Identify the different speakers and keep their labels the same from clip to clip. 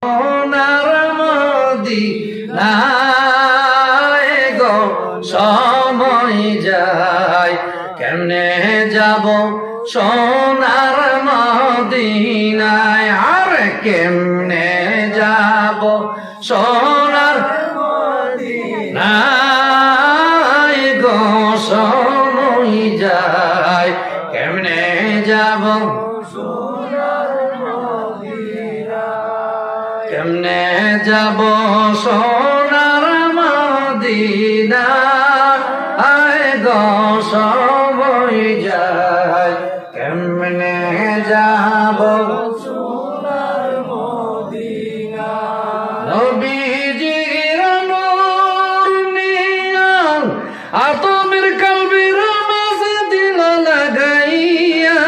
Speaker 1: সোনার মদিনায় গো সময় যায়, কেমনে যাব সোনার মদিনায়, আর কেমনে যাব সোনার মদিনায় গো সময় যায়, কেমনে যাব কেমনে যাব সোনার মদিনায় গো সময় যায়, কেমনে যাব সোনার মদিনায়। নবীজির নূর নিয়া আতমের কলবের মাঝে দিল লাগাইয়া,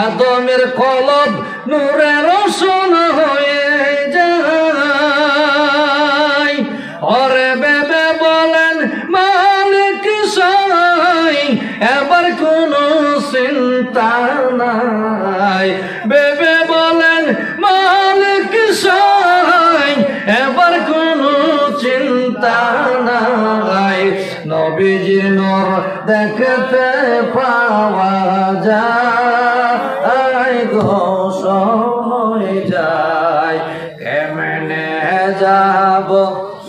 Speaker 1: আতমের কলব নূরে রোশন হয়ে যায়। ওরে বেবে বলেন মালিক সাই, এবার কোনো চিন্তা নাই। বেবে বলেন মালিক সাই, এবার কোনো চিন্তা নাই। নবীজির নূর দেখতে পাওয়া যায় গো সময় যায়, কেমনে যাব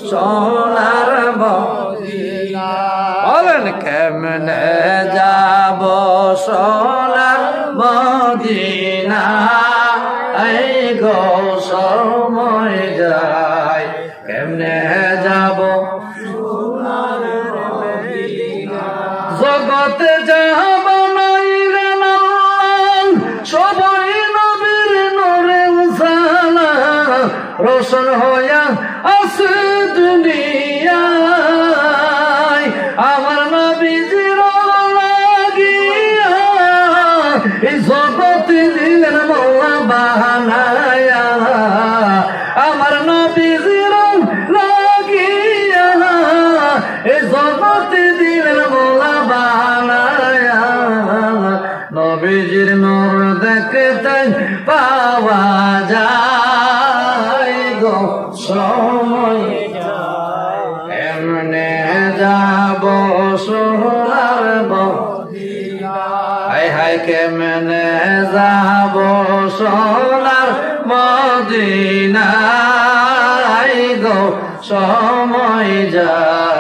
Speaker 1: সোনার মদিনায়। বলেন কেমনে যাব সোনার মদিনায় গো সময় যায়, কেমনে যাব সোনার মদিনায়। জগতে যাব নাইরে নাম, সবাই নবীর নূরে উজালা, রোশন হইয়া আছে দুনিয়ায়। আমার নবীজির লাগিয়া এই জগতে দিলেন মওলা বানায়া, আমার নবীজির লাগিয়া এই জগতে দিলেন মওলা বানায়া। নবীজির নূর দেখতে পাওয়া যায় গো সময় যায়, এমনে যাব সোনার মদিনায়। হায় হায় কেমনে যাব সোনার মদিনায় গো সময় যায়।